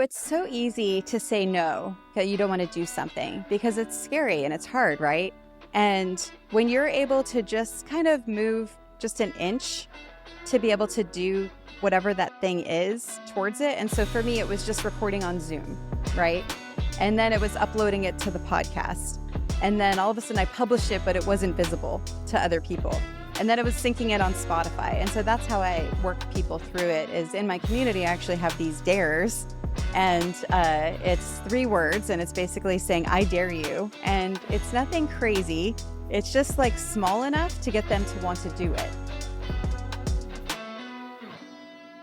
It's so easy to say no, that you don't want to do something because it's scary and it's hard, right? And when you're able to just kind of move just an inch to be able to do whatever that thing is towards it. And so for me, it was just recording on Zoom, right? And then it was uploading it to the podcast. And then all of a sudden I published it, but it wasn't visible to other people. And then it was syncing it on Spotify. And so that's how I work people through it, is in my community, I actually have these dares. And it's 3 words, and it's basically saying, I dare you. And it's nothing crazy. It's just like small enough to get them to want to do it.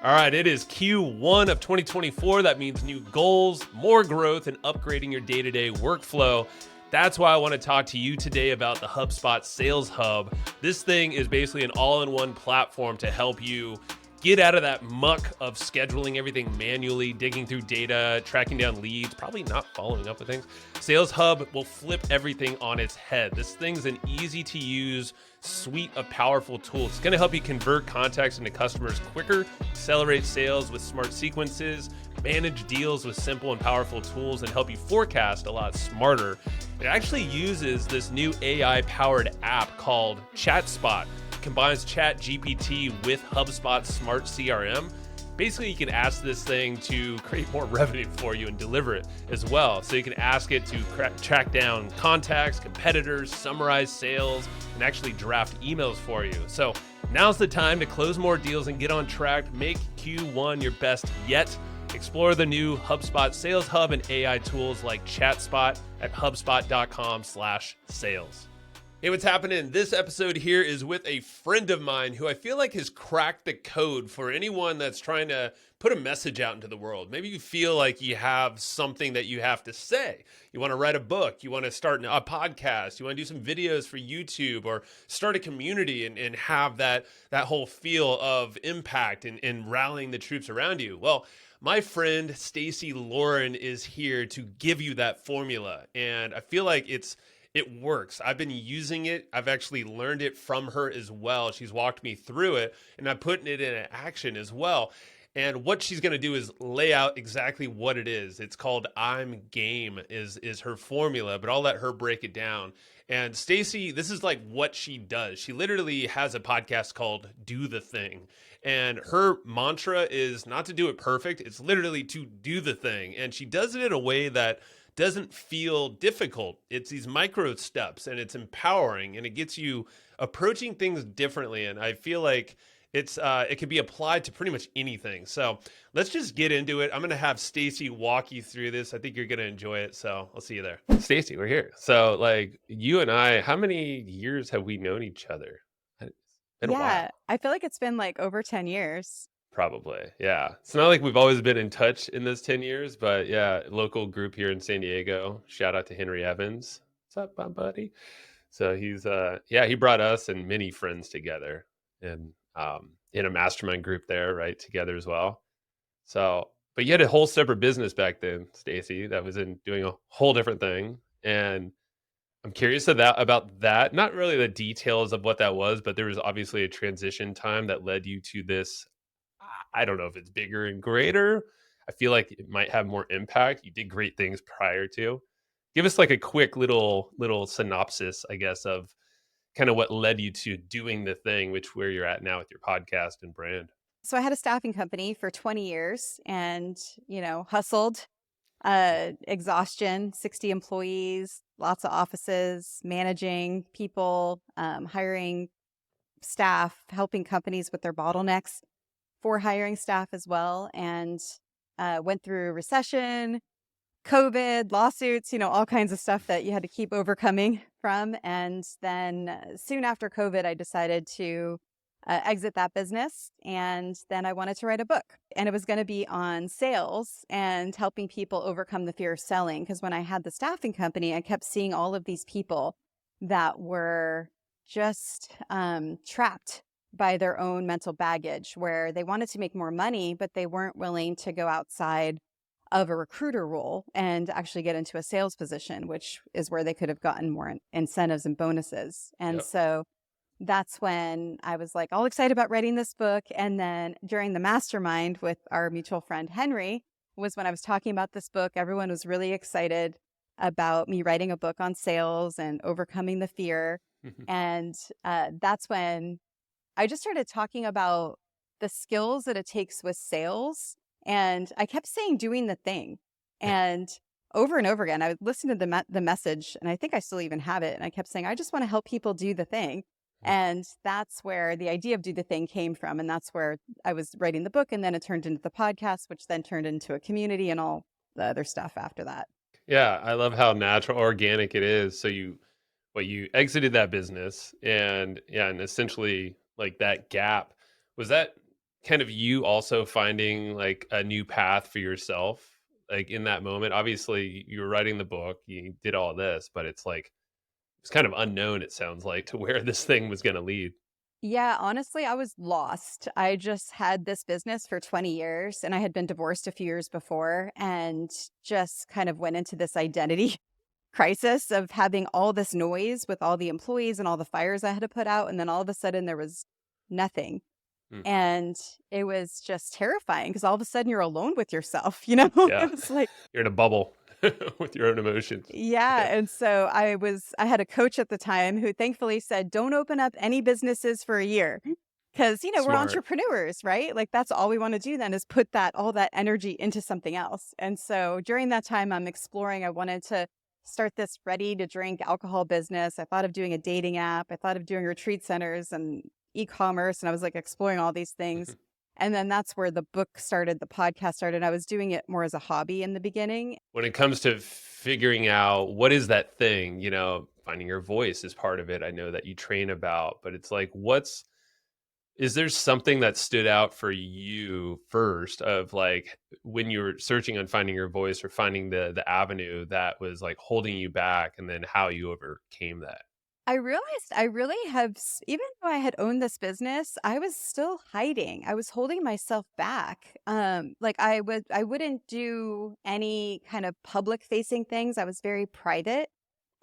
All right, it is Q1 of 2024. That means new goals, more growth, and upgrading your day-to-day workflow. That's why I want to talk to you today about the HubSpot Sales Hub. This thing is basically an all-in-one platform to help you get out of that muck of scheduling everything manually, digging through data, tracking down leads, probably not following up with things. Sales Hub will flip everything on its head. This thing's an easy-to-use suite of powerful tools. It's going to help you convert contacts into customers quicker, accelerate sales with smart sequences, manage deals with simple and powerful tools, and help you forecast a lot smarter. It actually uses this new AI-powered app called ChatSpot. Combines ChatGPT with HubSpot Smart CRM. Basically, you can ask this thing to create more revenue for you and deliver it as well. So you can ask it to track down contacts, competitors, summarize sales, and actually draft emails for you. So now's the time to close more deals and get on track. Make Q1 your best yet. Explore the new HubSpot Sales Hub and AI tools like ChatSpot at HubSpot.com/sales. Hey, what's happening? This episode here is with a friend of mine who I feel like has cracked the code for anyone that's trying to put a message out into the world. Maybe you feel like you have something that you have to say. You want to write a book, you want to start a podcast, you want to do some videos for YouTube, or start a community and have that whole feel of impact and rallying the troops around you. Well, my friend Stacey Lauren is here to give you that formula. And I feel like it works. I've been using it. I've actually learned it from her as well. She's walked me through it, and I'm putting it in action as well. And what she's going to do is lay out exactly what it is. It's called I'm Game is her formula, but I'll let her break it down. And Stacey, this is like what she does. She literally has a podcast called Do the Thing. And her mantra is not to do it perfect. It's literally to do the thing. And she does it in a way that doesn't feel difficult. It's these micro steps, and it's empowering, and it gets you approaching things differently. And I feel like it can be applied to pretty much anything. So let's just get into it. I'm going to have Stacey walk you through this. I think you're going to enjoy it. So I'll see you there. Stacey, we're here. So like you and I, how many years have we known each other? It's been a while. I feel like it's been like over 10 years. Probably. Yeah. It's not like we've always been in touch in those 10 years, but yeah, local group here in San Diego. Shout out to Henry Evans. What's up, my buddy? So he's, he brought us and many friends together and in a mastermind group there, right, together as well. So, but you had a whole separate business back then, Stacey, that was in doing a whole different thing. And I'm curious about that. Not really the details of what that was, but there was obviously a transition time that led you to this. I don't know if it's bigger and greater. I feel like it might have more impact. You did great things prior to. Give us like a quick little synopsis, I guess, of kind of what led you to doing the thing, where you're at now with your podcast and brand. So I had a staffing company for 20 years and, hustled, exhaustion, 60 employees, lots of offices, managing people, hiring staff, helping companies with their bottlenecks for hiring staff as well, and went through recession, COVID, lawsuits, all kinds of stuff that you had to keep overcoming from. And then soon after COVID, I decided to exit that business. And then I wanted to write a book, and it was going to be on sales and helping people overcome the fear of selling. Because when I had the staffing company, I kept seeing all of these people that were just trapped by their own mental baggage, where they wanted to make more money, but they weren't willing to go outside of a recruiter role and actually get into a sales position, which is where they could have gotten more incentives and bonuses. And so that's when I was like all excited about writing this book. And then during the mastermind with our mutual friend, Henry, was when I was talking about this book. Everyone was really excited about me writing a book on sales and overcoming the fear. And that's when I just started talking about the skills that it takes with sales. And I kept saying doing the thing. And over again, I would listen to the message, and I think I still even have it. And I kept saying, I just want to help people do the thing. And that's where the idea of do the thing came from. And that's where I was writing the book. And then it turned into the podcast, which then turned into a community and all the other stuff after that. Yeah, I love how natural, organic it is. So you exited that business, and yeah, and essentially like that gap, was that kind of you also finding like a new path for yourself? Like in that moment, obviously you were writing the book, you did all this, but it's like, it's kind of unknown, it sounds like, to where this thing was going to lead. Yeah, honestly, I was lost. I just had this business for 20 years and I had been divorced a few years before and just kind of went into this identity crisis of having all this noise with all the employees and all the fires I had to put out. And then all of a sudden there was nothing. Mm. And it was just terrifying because all of a sudden you're alone with yourself, you know? Yeah. It was like, You're in a bubble with your own emotions. yeah. Yeah. And so I had a coach at the time who thankfully said, don't open up any businesses for a year. Because, we're Smart. entrepreneurs, right? Like that's all we want to do then is put all that energy into something else. And so during that time, I'm exploring, I wanted to start this ready to drink alcohol business. I thought of doing a dating app. I thought of doing retreat centers and e-commerce. And I was like exploring all these things. And then that's where the book started, the podcast started. I was doing it more as a hobby in the beginning. When it comes to figuring out what is that thing, finding your voice is part of it. I know that you train about, but it's like, is there something that stood out for you first of like when you were searching on finding your voice or finding the avenue that was like holding you back, and then how you overcame that? I realized I really even though I had owned this business, I was still hiding. I was holding myself back. Like I wouldn't do any kind of public facing things. I was very private.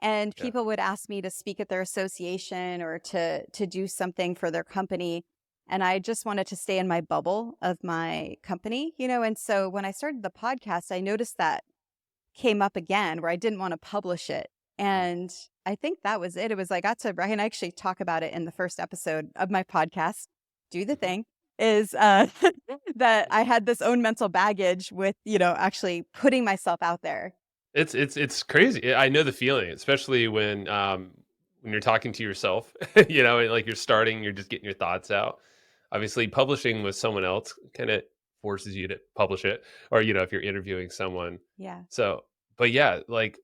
And Yeah. people would ask me to speak at their association or to do something for their company. And I just wanted to stay in my bubble of my company, And so when I started the podcast, I noticed that came up again where I didn't want to publish it. Mm. And I think that was it. It was like, and I actually talk about it in the first episode of my podcast, Do the Thing, is that I had this own mental baggage with, actually putting myself out there. It's crazy. I know the feeling, especially when you're talking to yourself, and like you're starting, you're just getting your thoughts out. Obviously, publishing with someone else kind of forces you to publish it, or if you're interviewing someone. Yeah. So, but yeah, like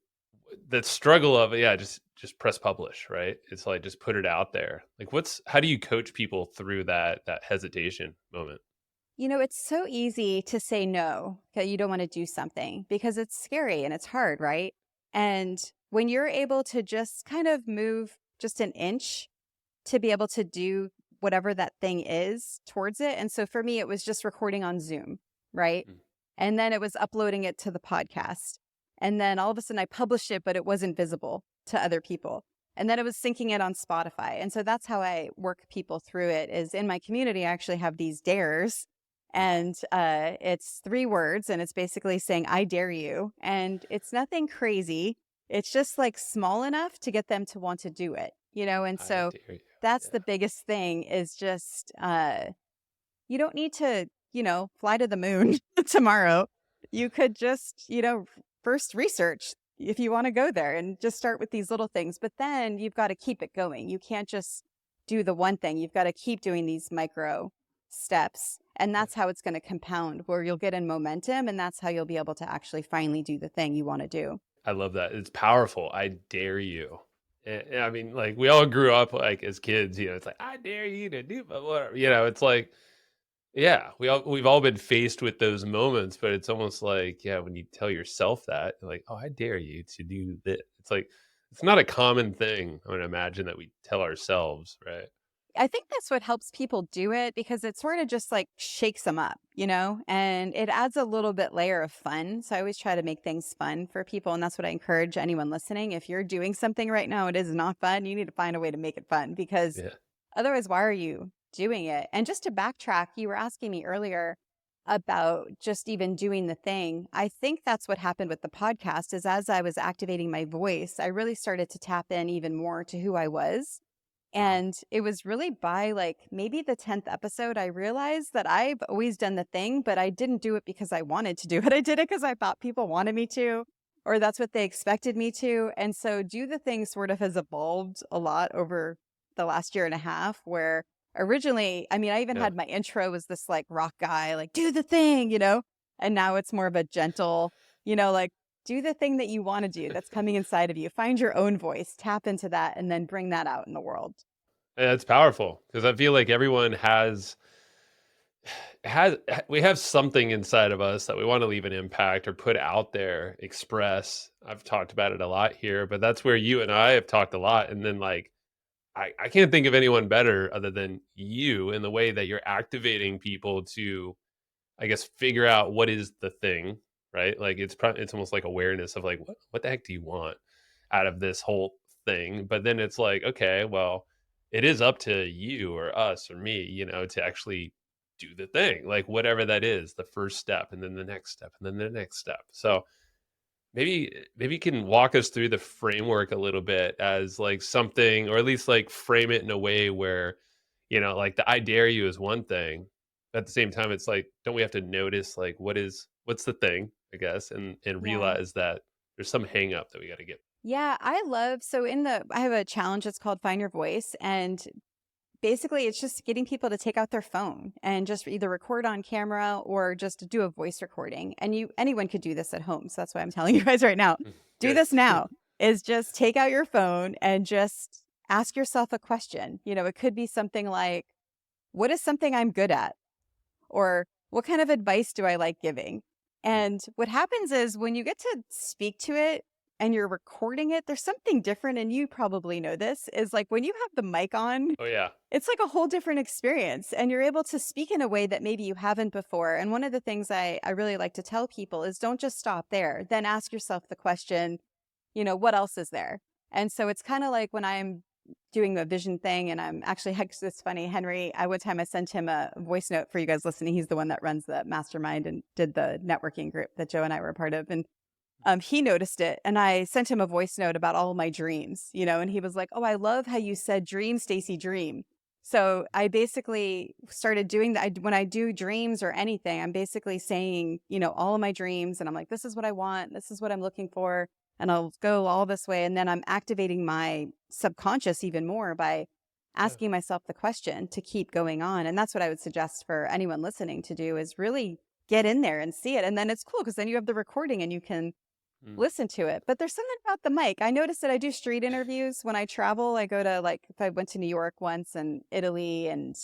the struggle of yeah, just press publish, right? It's like just put it out there. Like, how do you coach people through that hesitation moment? It's so easy to say no, that you don't want to do something because it's scary and it's hard, right? And when you're able to just kind of move just an inch to be able to do whatever that thing is towards it. And so for me, it was just recording on Zoom, right? Mm. And then it was uploading it to the podcast. And then all of a sudden I published it, but it wasn't visible to other people. And then it was syncing it on Spotify. And so that's how I work people through it is in my community, I actually have these dares. And it's 3 words and it's basically saying, I dare you. And it's nothing crazy. It's just like small enough to get them to want to do it, And I so dare you. that's Yeah. the biggest thing is just you don't need to, fly to the moon tomorrow. You could just, first research if you want to go there and just start with these little things. But then you've got to keep it going. You can't just do the one thing. You've got to keep doing these micro steps. And that's how it's going to compound where you'll get in momentum. And that's how you'll be able to actually finally do the thing you want to do. I love that. It's powerful. I dare you. And I mean, like we all grew up like as kids, it's like, I dare you to do whatever, it's like, yeah, we've all been faced with those moments, but it's almost like, yeah, when you tell yourself that, you're like, oh, I dare you to do this. It's like, it's not a common thing. I would imagine that we tell ourselves, right? I think that's what helps people do it because it sort of just like shakes them up, and it adds a little bit layer of fun. So I always try to make things fun for people. And that's what I encourage anyone listening. If you're doing something right now, it is not fun. You need to find a way to make it fun because Yeah. otherwise, why are you doing it? And just to backtrack, you were asking me earlier about just even doing the thing. I think that's what happened with the podcast is as I was activating my voice, I really started to tap in even more to who I was. And it was really by like maybe the 10th episode, I realized that I've always done the thing, but I didn't do it because I wanted to do it. I did it because I thought people wanted me to, or that's what they expected me to. And so do the thing sort of has evolved a lot over the last year and a half, where originally, I mean, I even Yeah. had my intro was this like rock guy, like do the thing, and now it's more of a gentle, like do the thing that you want to do that's coming inside of you. Find your own voice, tap into that, and then bring that out in the world. And it's powerful because I feel like everyone has we have something inside of us that we want to leave an impact or put out there, express. I've talked about it a lot here, but that's where you and I have talked a lot. And then like I can't think of anyone better other than you in the way that you're activating people to, I guess, figure out what is the thing, right? Like it's almost like awareness of like what the heck do you want out of this whole thing? But then it's like, okay, well, it is up to you or us or me, to actually do the thing, like whatever that is, the first step, and then the next step, and then the next step. So maybe you can walk us through the framework a little bit as like something, or at least like frame it in a way where, like the I dare you is one thing. At the same time, it's like, don't we have to notice like what's the thing, I guess, and Yeah. realize that there's some hang up that we got to get. Yeah, so I have a challenge. It's called Find Your Voice. And basically, it's just getting people to take out their phone and just either record on camera or just do a voice recording. And anyone could do this at home. So that's why I'm telling you guys right now. Do Good. this now is just take out your phone and just ask yourself a question. It could be something like, what is something I'm good at? Or what kind of advice do I like giving? And what happens is when you get to speak to it and you're recording it, there's something different. And you probably know this is like when you have the mic on, Oh yeah. it's like a whole different experience and you're able to speak in a way that maybe you haven't before. And one of the things I really like to tell people is don't just stop there. Then ask yourself the question, what else is there? And so it's kind of like when I'm doing the vision thing and I'm actually, it's funny, Henry, one time I sent him a voice note for you guys listening. He's the one that runs the mastermind and did the networking group that Joe and I were a part of. And he noticed it and I sent him a voice note about all of my dreams, and he was like, oh, I love how you said dream, Stacey, dream. So I basically started doing that. When I do dreams or anything, I'm basically saying, all of my dreams. And I'm like, this is what I want. This is what I'm looking for. And I'll go all this way. And then I'm activating my subconscious even more by Yeah. asking myself the question to keep going on. And that's what I would suggest for anyone listening to do is really get in there and see it. And then it's cool because then you have the recording and you can Mm. listen to it. But there's something about the mic. I noticed that I do street interviews when I travel. I go to if I went to New York once and Italy and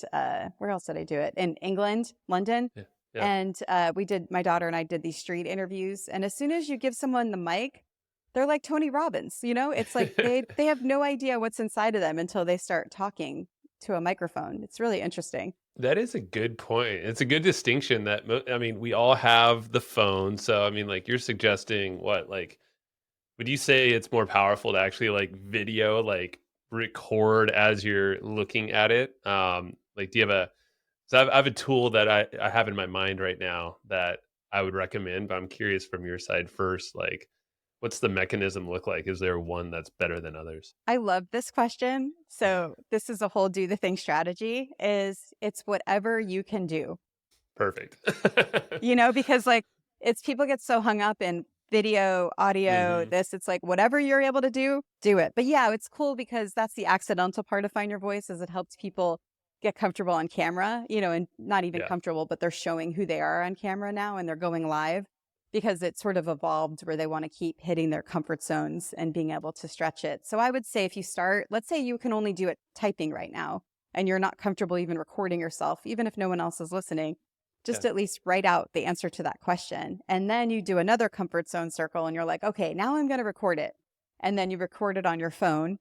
where else did I do it? In England, London. Yeah. Yeah. And my daughter and I did these street interviews. And as soon as you give someone the mic, they're like Tony Robbins, it's like they have no idea what's inside of them until they start talking to a microphone. It's really interesting. That is a good point. It's a good distinction that I mean, we all have the phone. So I mean, like you're suggesting what, like, would you say it's more powerful to actually like video, like record as you're looking at it? Like, do you have so I have a tool that I have in my mind right now that I would recommend, but I'm curious from your side first, like, what's the mechanism look like? Is there one that's better than others? I love this question. So this is a whole do the thing strategy it's whatever you can do, Perfect. because like it's people get so hung up in video, audio, Hmm. it's like whatever you're able to do it. But yeah, it's cool because that's the accidental part of Find Your Voice is it helps people get comfortable on camera, and not even Yeah. comfortable, but they're showing who they are on camera now and they're going live because it sort of evolved where they want to keep hitting their comfort zones and being able to stretch it. So I would say if you start, let's say you can only do it typing right now and you're not comfortable even recording yourself, even if no one else is listening, just Yeah. at least write out the answer to that question. And then you do another comfort zone circle and you're like, okay, now I'm going to record it. And then you record it on your phone.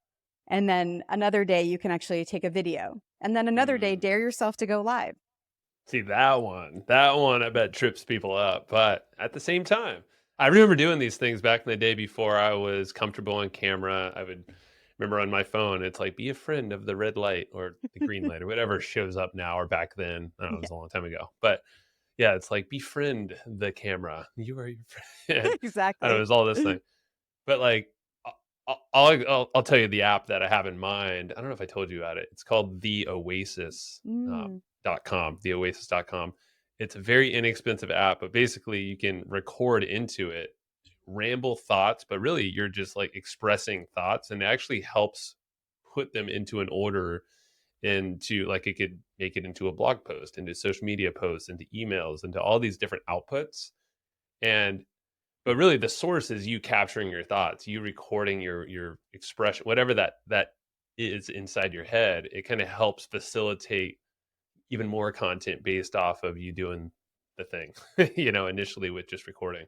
And then another day you can actually take a video. And then another day, Mm. dare yourself to go live. See that one I bet trips people up. But at the same time, I remember doing these things back in the day before I was comfortable on camera. I would remember on my phone, it's like, be a friend of the red light or the green light or whatever shows up now or back then. I don't know, it was a long time ago. But Yeah, it's like befriend the camera. You are your friend. I don't know, Exactly. it's all this thing. But like, I'll tell you the app that I have in mind. I don't know if I told you about it. It's called the Oasis Mm. .com. Theoasis.com. It's a very inexpensive app, but basically you can record into it ramble thoughts, but really you're just like expressing thoughts, and it actually helps put them into an order, into like it could make it into a blog post, into social media posts, into emails, into all these different outputs. And but really the source is you capturing your thoughts, you recording your expression, whatever that is inside your head. It kind of helps facilitate even more content based off of you doing the thing, initially with just recording.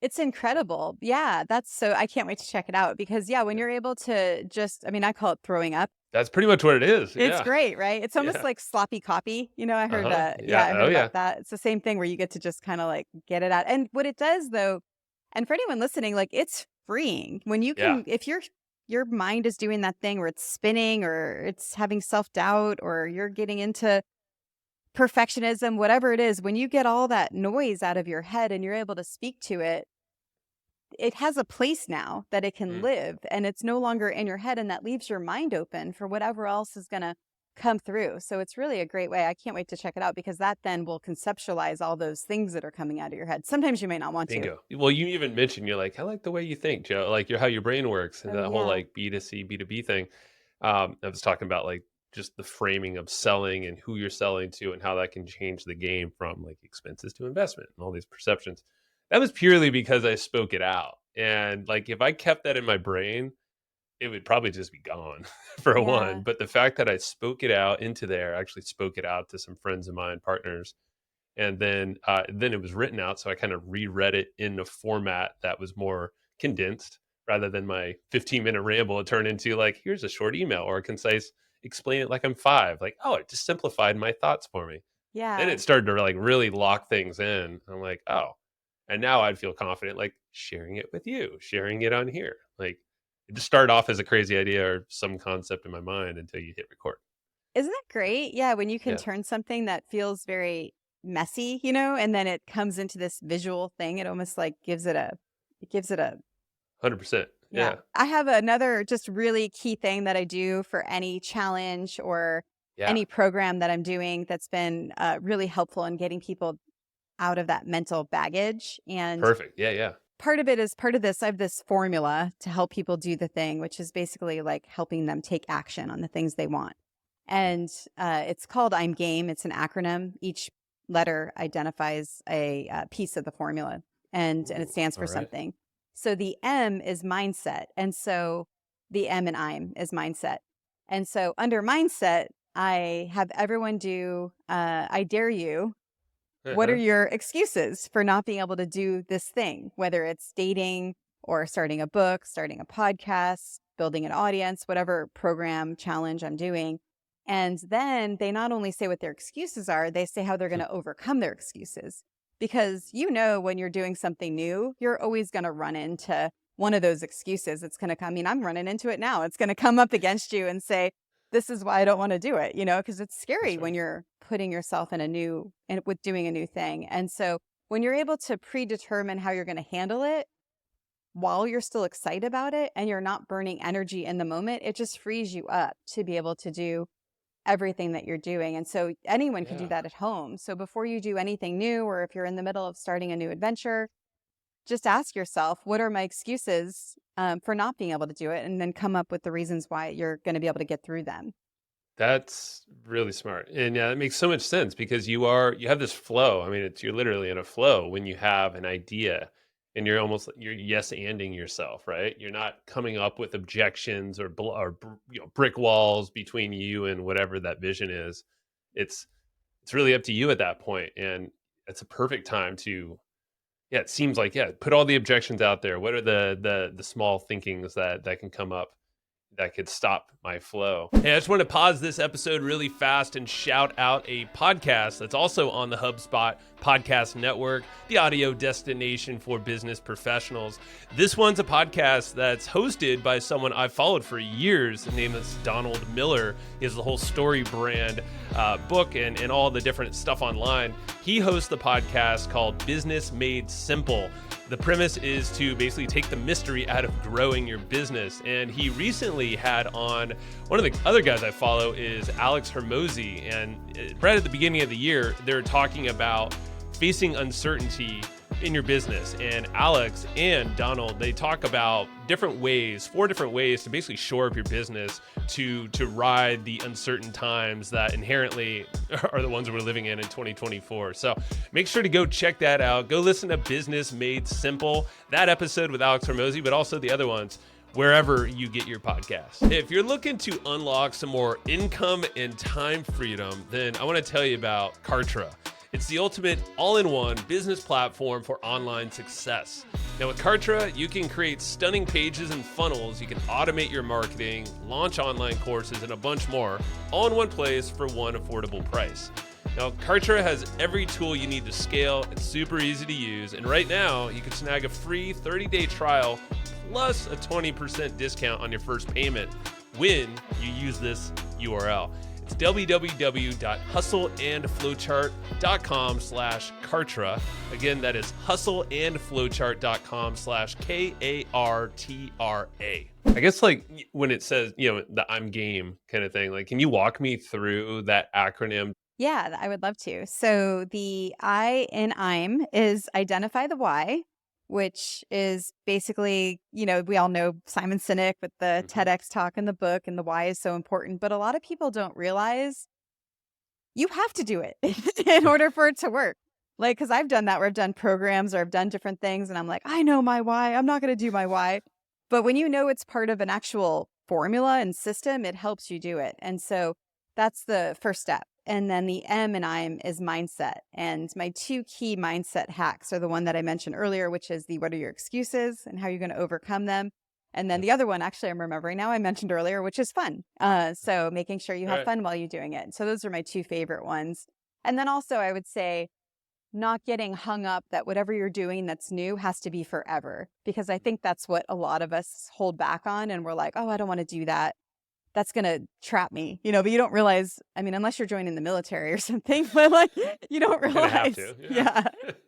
It's incredible. Yeah, I can't wait to check it out because yeah, when Yeah. you're able to just, I mean, I call it throwing up. That's pretty much what it is. It's Yeah. great, right? It's almost Yeah. like sloppy copy. I heard Uh-huh. Yeah. I heard Oh yeah. about that. It's the same thing where you get to just kind of like get it out. And what it does though, and for anyone listening, like it's freeing when you Yeah. can, if your mind is doing that thing where it's spinning or it's having self-doubt or you're getting into perfectionism, whatever it is, when you get all that noise out of your head and you're able to speak to it, it has a place now that it can Mm, live and it's no longer in your head, and that leaves your mind open for whatever else is going to come through. So it's really a great way. I can't wait to check it out because that then will conceptualize all those things that are coming out of your head. Sometimes you may not want to. bingo. Well, you even mentioned, you're like, I like the way you think, Joe. Like how your brain works, and Oh that whole yeah. like B2C, B2B thing. I was talking about like just the framing of selling and who you're selling to, and how that can change the game from like expenses to investment and all these perceptions. That was purely because I spoke it out. And like if I kept that in my brain, it would probably just be gone for one. Yeah. But the fact that I spoke it out into there, I actually spoke it out to some friends of mine, partners, and then it was written out. So I kind of reread it in a format that was more condensed, rather than my 15-minute ramble. It turned into like, here's a short email or a concise explain it like I'm five. Like, oh, it just simplified my thoughts for me. Then Yeah. it started to like really lock things in. I'm like, oh, and now I'd feel confident like sharing it with you, sharing it on here. Like it just started off as a crazy idea or some concept in my mind until you hit record. Isn't that great? Yeah, when you can Yeah, turn something that feels very messy, and then it comes into this visual thing, it almost like gives it a 100%. yeah. Yeah, I have another just really key thing that I do for any challenge or yeah, any program that I'm doing that's been really helpful in getting people out of that mental baggage. And perfect. Yeah, yeah. part of it is part of this. I have this formula to help people do the thing, which is basically like helping them take action on the things they want. And it's called I'm Game. It's an acronym. Each letter identifies a piece of the formula, and it Ooh, stands all for right. something. So the M is mindset. And so the M in I'm is mindset. And so under mindset, I have everyone do I dare you. What are Uh-huh. your excuses for not being able to do this thing, whether it's dating or starting a book, starting a podcast, building an audience, whatever program challenge I'm doing? And then they not only say what their excuses are, they say how they're going to overcome their excuses. Because when you're doing something new, you're always going to run into one of those excuses. It's going to come, I mean, I'm running into it now. It's going to come up against you and say, this is why I don't want to do it, because it's scary That's when right. you're putting yourself and with doing a new thing. And so when you're able to predetermine how you're going to handle it while you're still excited about it and you're not burning energy in the moment, it just frees you up to be able to do everything that you're doing. And so anyone can do Yeah. that at home. So before you do anything new, or if you're in the middle of starting a new adventure, just ask yourself, what are my excuses for not being able to do it? And then come up with the reasons why you're going to be able to get through them. That's really smart. And yeah, it makes so much sense because you have this flow. I mean, you're literally in a flow when you have an idea, and you're yes anding yourself, right? You're not coming up with objections or brick walls between you and whatever that vision is. It's it's really up to you at that point, and it's a perfect time to, yeah, it seems like, yeah, put all the objections out there. What are the small thinkings that can come up? that could stop my flow. Hey, I just want to pause this episode really fast and shout out a podcast that's also on the HubSpot podcast network, the audio destination for business professionals. This one's a podcast that's hosted by someone I've followed for years. His name is Donald Miller. He has the whole Story brand book and all the different stuff online. He hosts the podcast called Business Made Simple. The premise is to basically take the mystery out of growing your business. And he recently had on, one of the other guys I follow is Alex Hermosi. And right at the beginning of the year, they're talking about facing uncertainty in your business. And Alex and Donald, they talk about different ways, 4 different ways to basically shore up your business to ride the uncertain times that inherently are the ones we're living in 2024. So make sure to go check that out. Go listen to Business Made Simple, that episode with Alex Hermosi, but also the other ones, wherever you get your podcasts. If you're looking to unlock some more income and time freedom, then I want to tell you about Kartra. It's the ultimate all-in-one business platform for online success. Now with Kartra, you can create stunning pages and funnels, you can automate your marketing, launch online courses, and a bunch more, all in one place for one affordable price. Now, Kartra has every tool you need to scale. It's super easy to use. And right now, you can snag a free 30-day trial plus a 20% discount on your first payment when you use this URL. It's www.hustleandflowchart.com/Kartra. Again, that is hustleandflowchart.com/KARTRA. I guess like when it says, the I'm game kind of thing, like, can you walk me through that acronym? Yeah, I would love to. So the I in I'm is identify the why, which is basically, we all know Simon Sinek with the TEDx talk in the book, and the why is so important. But a lot of people don't realize you have to do it in order for it to work. Like, because I've done that where I've done programs or I've done different things and I'm like, I know my why. I'm not going to do my why. But when you know it's part of an actual formula and system, it helps you do it. And so that's the first step. And then the M in I'm is mindset. And my 2 key mindset hacks are the one that I mentioned earlier, which is the what are your excuses and how you're going to overcome them. And then the other one, actually, I'm remembering now, I mentioned earlier, which is fun. So making sure you have fun while you're doing it. So those are my 2 favorite ones. And then also I would say not getting hung up that whatever you're doing that's new has to be forever. Because I think that's what a lot of us hold back on. And we're like, oh, I don't want to do that. That's going to trap me, but you don't realize, unless you're joining the military or something, but like, you don't realize,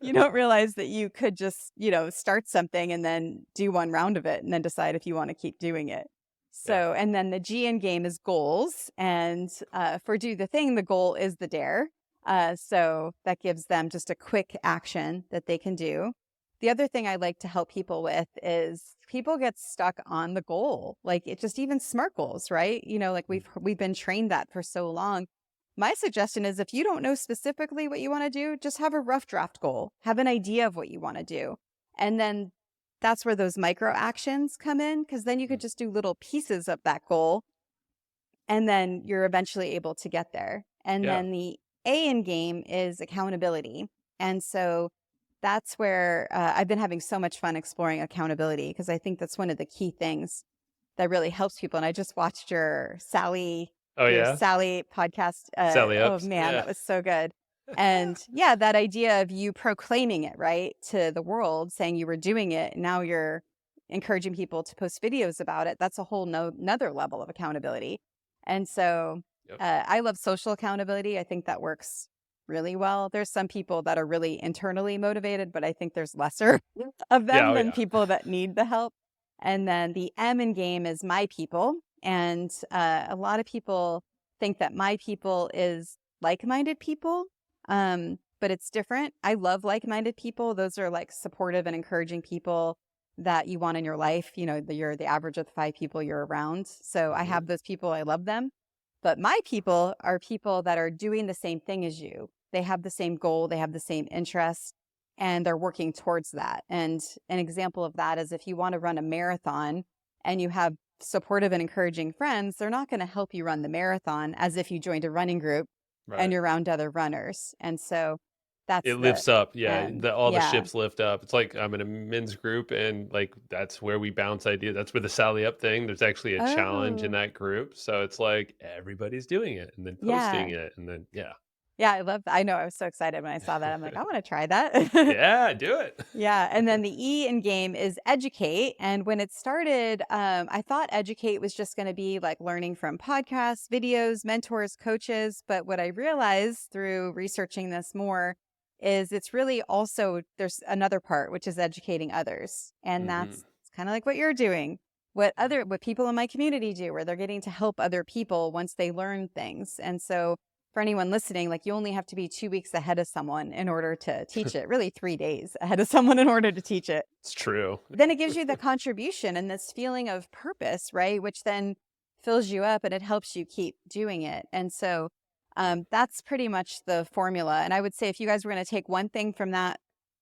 you don't realize that you could just, start something and then do one round of it and then decide if you want to keep doing it. So, and then the G in game is goals. And for do the thing, the goal is the dare. So that gives them just a quick action that they can do. The other thing I like to help people with is people get stuck on the goal. Like it just even SMART goals, right? Like we've been trained that for so long. My suggestion is if you don't know specifically what you want to do, just have a rough draft goal, have an idea of what you want to do. And then that's where those micro actions come in, because then you could just do little pieces of that goal. And then you're eventually able to get there. And then the A in game is accountability. And so that's where I've been having so much fun exploring accountability, because I think that's one of the key things that really helps people. And I just watched your Sally podcast. Sally Ups. Oh man, that was so good. And that idea of you proclaiming it, right, to the world, saying you were doing it. And now you're encouraging people to post videos about it. That's a whole another level of accountability. And so I love social accountability. I think that works really well. There's some people that are really internally motivated, but I think there's lesser of them than people that need the help. And then the M in game is my people. And a lot of people think that my people is like-minded people, but it's different. I love like-minded people. Those are like supportive and encouraging people that you want in your life. You're the average of the 5 people you're around. So I have those people. I love them. But my people are people that are doing the same thing as you. They have the same goal, they have the same interests, and they're working towards that. And an example of that is if you want to run a marathon and you have supportive and encouraging friends, they're not going to help you run the marathon as if you joined a running group and you're around other runners. And so That's It the lifts up. Yeah. end. All the Yeah. ships lift up. It's like I'm in a men's group and like that's where we bounce ideas. That's where the Sally Up thing. There's actually a challenge in Oh, that group. So it's like everybody's doing it and then posting yeah. it. And then, yeah. Yeah, I love that. I know I was so excited when I saw that. I'm like, I want to try that. Yeah, do it. Yeah. And then the E in game is educate. And when it started, I thought educate was just going to be like learning from podcasts, videos, mentors, coaches. But what I realized through researching this more is it's really also, there's another part, which is educating others. And Hmm. that's kind of like what you're doing. What people in my community do, where they're getting to help other people once they learn things. And so for anyone listening, like you only have to be 2 weeks ahead of someone in order to teach it, really 3 days ahead of someone in order to teach it. It's true. Then it gives you the contribution and this feeling of purpose, right? Which then fills you up and it helps you keep doing it. And so that's pretty much the formula. And I would say if you guys were going to take one thing from that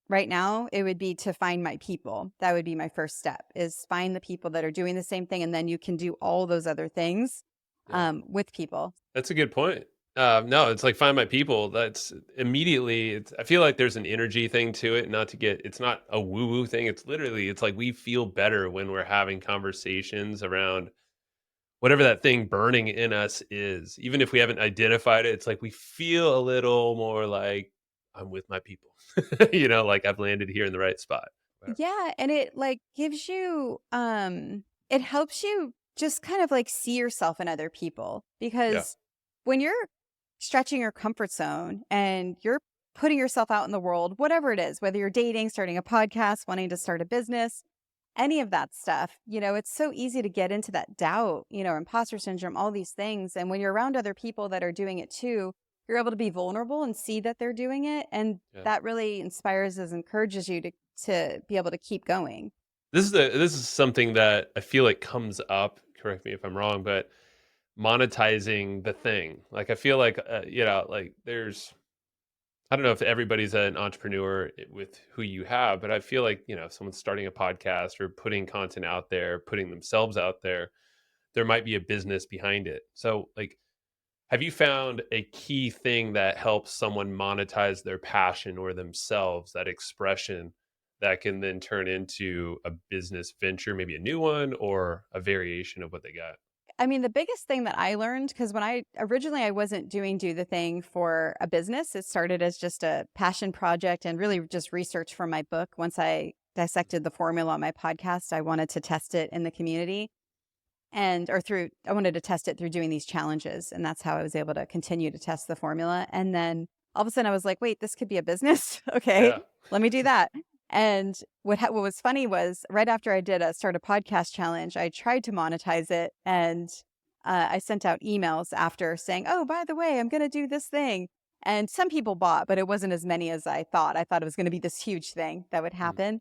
right now, it would be to find my people. That would be my first step, is find the people that are doing the same thing. And then you can do all those other things Yeah. with people. That's a good point. No, it's like find my people. That's immediately. I feel like there's an energy thing to it. Not to get. It's not a woo woo thing. It's literally. It's like we feel better when we're having conversations around whatever that thing burning in us is. Even if we haven't identified it, it's like we feel a little more like I'm with my people. Like I've landed here in the right spot. Whatever. Yeah, and it like gives you it helps you just kind of like see yourself in other people Yeah. because when you're stretching your comfort zone and you're putting yourself out in the world, whatever it is, whether you're dating, starting a podcast, wanting to start a business, any of that stuff, it's so easy to get into that doubt, imposter syndrome, all these things. And when you're around other people that are doing it too, you're able to be vulnerable and see that they're doing it. And Yeah. that really inspires and encourages you to be able to keep going. This is something that I feel like comes up. Correct me if I'm wrong, but monetizing the thing. Like I feel like like there's I don't know if everybody's an entrepreneur with who you have, but I feel like, if someone's starting a podcast or putting content out there, putting themselves out there, there might be a business behind it. So, like, have you found a key thing that helps someone monetize their passion or themselves, that expression that can then turn into a business venture, maybe a new one or a variation of what they got? I mean, the biggest thing that I learned, because when I wasn't doing Do the Thing for a business, it started as just a passion project and really just research for my book. Once I dissected the formula on my podcast, I wanted to test it in the community I wanted to test it through doing these challenges. And that's how I was able to continue to test the formula. And then all of a sudden I was like, wait, this could be a business. Okay, Yeah. let me do that. And what was funny was right after I did a start a podcast challenge, I tried to monetize it. And I sent out emails after saying, oh, by the way, I'm going to do this thing. And some people bought, but it wasn't as many as I thought. I thought it was going to be this huge thing that would Mm. happen.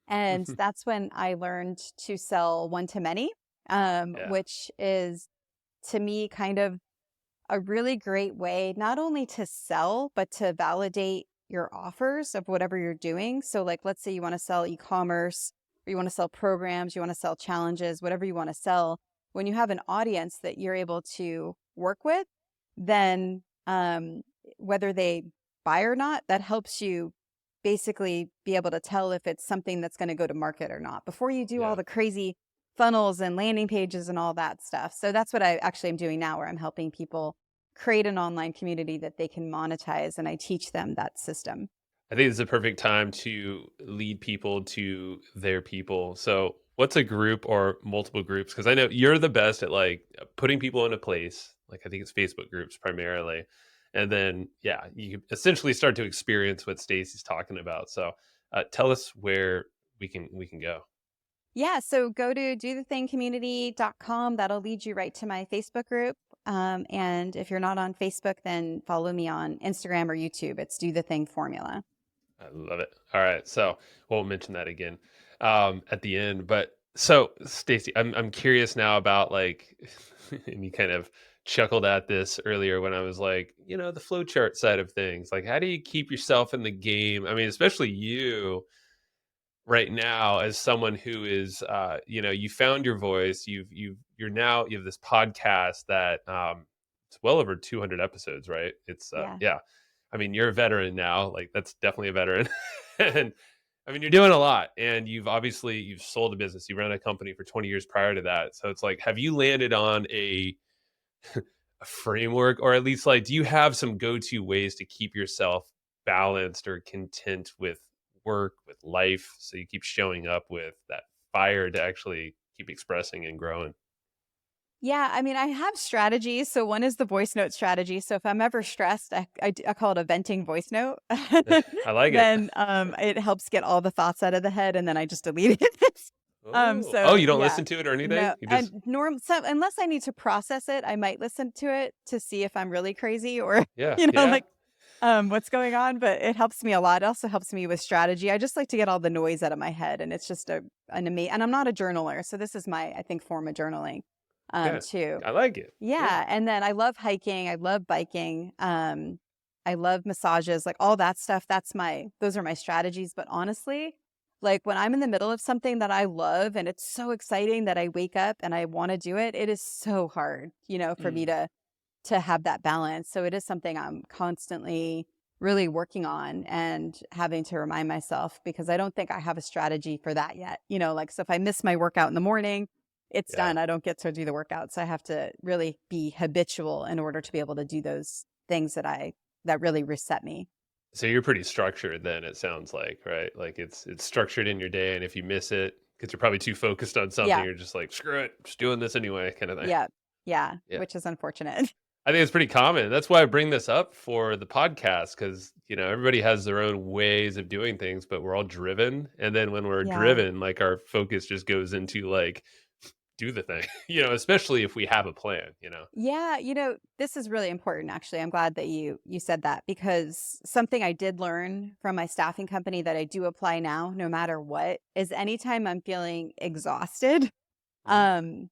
And that's when I learned to sell one to many, Yeah. which is to me kind of a really great way, not only to sell, but to validate your offers of whatever you're doing. So, like, let's say you want to sell e commerce, or you want to sell programs, you want to sell challenges, whatever you want to sell. When you have an audience that you're able to work with, then whether they buy or not, that helps you basically be able to tell if it's something that's going to go to market or not before you do all Yeah. the crazy funnels and landing pages and all that stuff. So that's what I actually am doing now, where I'm helping people create an online community that they can monetize, and I teach them that system. I think it's a perfect time to lead people to their people. So, what's a group or multiple groups? Because I know you're the best at like putting people in a place. Like I think it's Facebook groups primarily, and then yeah, you essentially start to experience what Stacey's talking about. So, tell us where we can go. Yeah, so go to dothethingcommunity.com. That'll lead you right to my Facebook group. And if you're not on Facebook, then follow me on Instagram or YouTube. It's Do the Thing Formula. I love it. All right, so won't mention that again at the end. But so, Stacey, I'm curious now about like, and you kind of chuckled at this earlier when I was like, the flowchart side of things. Like, how do you keep yourself in the game? I mean, especially you right now as someone who is, you found your voice. You have this podcast that it's well over 200 episodes, right? It's Yeah. yeah. I mean, you're a veteran now. Like that's definitely a veteran. And I mean, you're doing a lot, and you've sold a business. You ran a company for 20 years prior to that. So it's like, have you landed on a framework, or at least like, do you have some go-to ways to keep yourself balanced or content with work, with life, so you keep showing up with that fire to actually keep expressing and growing? Yeah, I mean, I have strategies. So one is the voice note strategy. So if I'm ever stressed, I call it a venting voice note. I like it. Then it helps get all the thoughts out of the head, and then I just delete it. Oh, So you don't yeah. listen to it or anything? No, You and just unless I need to process it, I might listen to it to see if I'm really crazy or yeah, yeah, like what's going on. But it helps me a lot. It also helps me with strategy. I just like to get all the noise out of my head, and it's just an amazing. And I'm not a journaler, so this is my, I think, form of journaling yeah. too. I like it. Yeah. Yeah, and then I love hiking, I love biking, I love massages, like all that stuff. Those are my strategies. But honestly, like when I'm in the middle of something that I love and it's so exciting that I wake up and I want to do it, it is so hard, for me Mm. to have that balance. So it is something I'm constantly really working on and having to remind myself, because I don't think I have a strategy for that yet. Like, so if I miss my workout in the morning, it's Yeah. done. I don't get to do the workout. So I have to really be habitual in order to be able to do those things that really reset me. So you're pretty structured then, it sounds like, right? Like it's structured in your day, and if you miss it because you're probably too focused on something, Yeah. you're just like, screw it, I'm just doing this anyway, kind of thing. Yeah. Yeah. Yeah. Which is unfortunate. I think it's pretty common. That's why I bring this up for the podcast, because everybody has their own ways of doing things, but we're all driven. And then when we're Yeah. driven, like our focus just goes into like do the thing, especially if we have a plan. Yeah, this is really important actually. I'm glad that you said that, because something I did learn from my staffing company that I do apply now no matter what is anytime I'm feeling exhausted, Mhm. um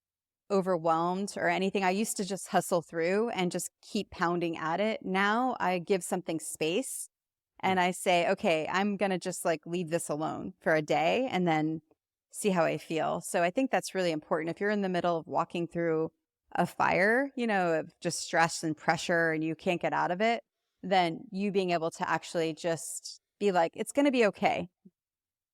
overwhelmed or anything, I used to just hustle through and just keep pounding at it. Now I give something space Mm. and I say, okay, I'm going to just like leave this alone for a day and then see how I feel. So I think that's really important. If you're in the middle of walking through a fire, of just stress and pressure and you can't get out of it, then you being able to actually just be like, it's going to be okay.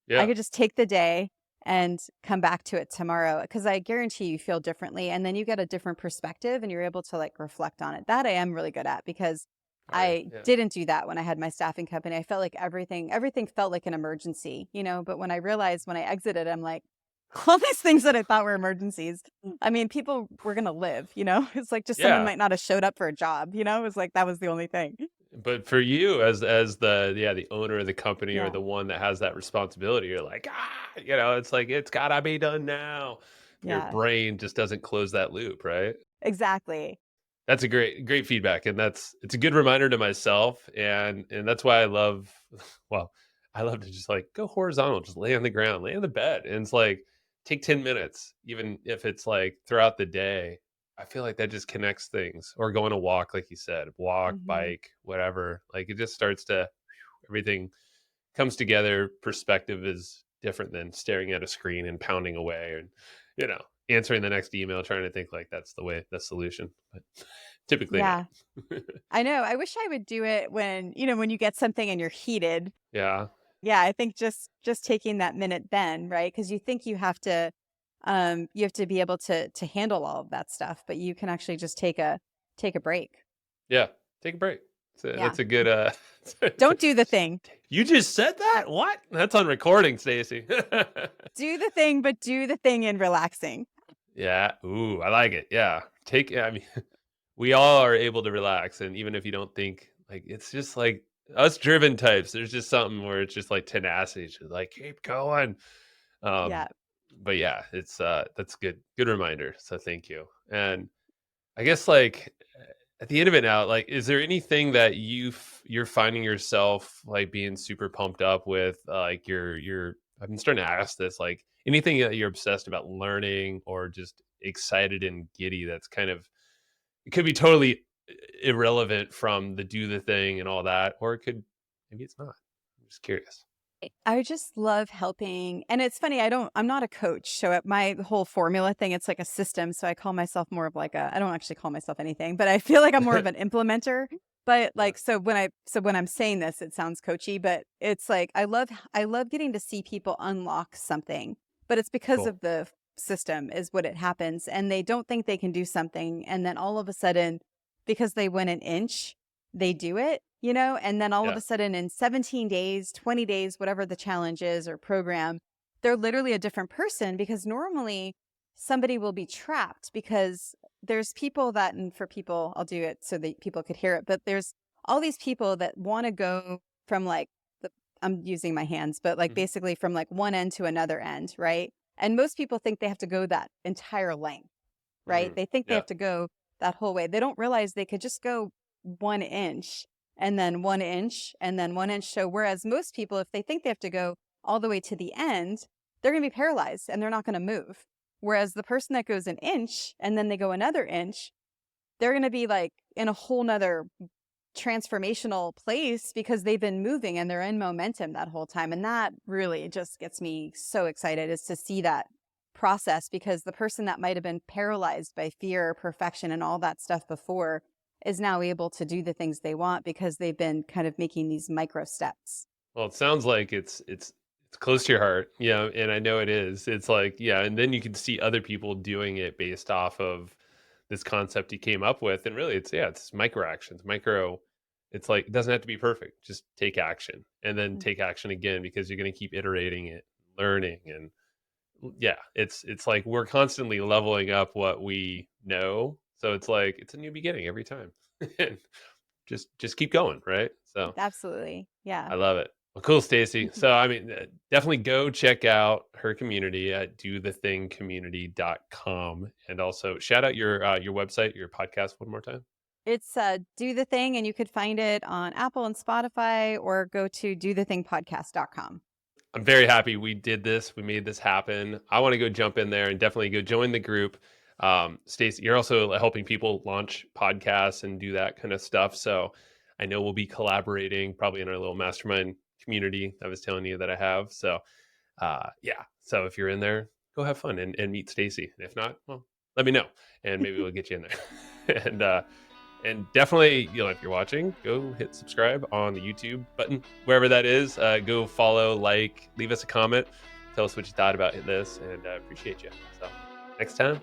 I Yeah. could just take the day and come back to it tomorrow, because I guarantee you feel differently, and then you get a different perspective and you're able to like reflect on it. That I am really good at, because Oh yeah. I Yeah. didn't do that when I had my staffing company. I felt like everything felt like an emergency, but when I realized when I exited, I'm like, all these things that I thought were emergencies. I mean, people were going to live, it's like just someone Yeah. might not have showed up for a job, it was like, that was the only thing. But for you as the owner of the company, or Yeah. the one that has that responsibility, you're like, it's like it's gotta be done now. Your Yeah, brain just doesn't close that loop, right? exactly. That's a great feedback, and it's a good reminder to myself, and that's why I love well, I love to just like go horizontal, just lay on the ground, lay on the bed, and it's like take 10 minutes, even if it's like throughout the day. I feel like that just connects things, or go on a walk, like you said, walk, Hmm. bike, whatever. Like it just starts to everything comes together. Perspective is different than staring at a screen and pounding away, and you know, answering the next email, trying to think like that's the solution. But typically not. Yeah. I know. I wish I would do it when you get something and you're heated. Yeah. Yeah, I think just taking that minute then, right? Because you think you have to be able to handle all of that stuff, but you can actually just take a break. Yeah. Take a break. Yeah. That's a good Don't do the thing. you just said that? What? That's on recording, Stacy. Do the thing, but do the thing in relaxing. Yeah. Ooh, I like it. Yeah. I mean, we all are able to relax, and even if you don't think, like, it's just like us driven types, there's just something where it's just like tenacity, just like keep going. Um, Yeah. but yeah, it's that's good reminder. So thank you. And I guess like at the end of it now, like, is there anything that you're finding yourself like being super pumped up with? Like you're I've been starting to ask this, like anything that you're obsessed about learning, or just excited and giddy, that's kind of, it could be totally irrelevant from the do the thing and all that, or it could, maybe it's not. I'm just curious. I just love helping. And it's funny, I'm not a coach. So at my whole formula thing, it's like a system. So I call myself more of like I don't actually call myself anything, but I feel like I'm more of an implementer. But Yeah. like, so when I'm saying this, it sounds coachy, but it's like, I love getting to see people unlock something, but it's because Cool. of the system is what it happens. And they don't think they can do something. And then all of a sudden, because they went an inch, they do it, you know, and then all of Yeah. a sudden in 17 days, 20 days, whatever the challenge is or program, they're literally a different person because normally somebody will be trapped because there's people that, and for people, I'll do it so that people could hear it, but there's all these people that want to go from like I'm using my hands, but like Mhm. basically from like one end to another end, right? And most people think they have to go that entire length, right? Mhm. They think they Yeah. have to go that whole way. They don't realize they could just go 1 inch and then 1 inch and then 1 inch. So whereas most people, if they think they have to go all the way to the end, they're going to be paralyzed and they're not going to move. Whereas the person that goes an inch and then they go another inch, they're going to be like in a whole nother transformational place because they've been moving and they're in momentum that whole time. And that really just gets me so excited is to see that process because the person that might have been paralyzed by fear, perfection, and all that stuff before is now able to do the things they want because they've been kind of making these micro steps. Well, it sounds like it's close to your heart, and I know it is. It's like, yeah, and then you can see other people doing it based off of this concept he came up with, and really, it's micro actions, micro. It's like it doesn't have to be perfect. Just take action, and then take action again because you're going to keep iterating it, learning, and yeah, it's like we're constantly leveling up what we know. So it's like it's a new beginning every time, and just keep going, right? So. Absolutely. Yeah. I love it. Well, cool, Stacey. So, I mean, definitely go check out her community at dothethingcommunity.com. And also shout out your website, your podcast one more time. It's Do the Thing, and you could find it on Apple and Spotify or go to dothethingpodcast.com. I'm very happy we did this. We made this happen. I want to go jump in there and definitely go join the group. Stacey, you're also helping people launch podcasts and do that kind of stuff. So I know we'll be collaborating probably in our little mastermind community I was telling you that I have. So yeah. So if you're in there, go have fun and meet Stacey. And if not, well, let me know and maybe we'll get you in there. And definitely, if you're watching, go hit subscribe on the YouTube button, wherever that is. Go follow, leave us a comment, tell us what you thought about this, and appreciate you. So next time,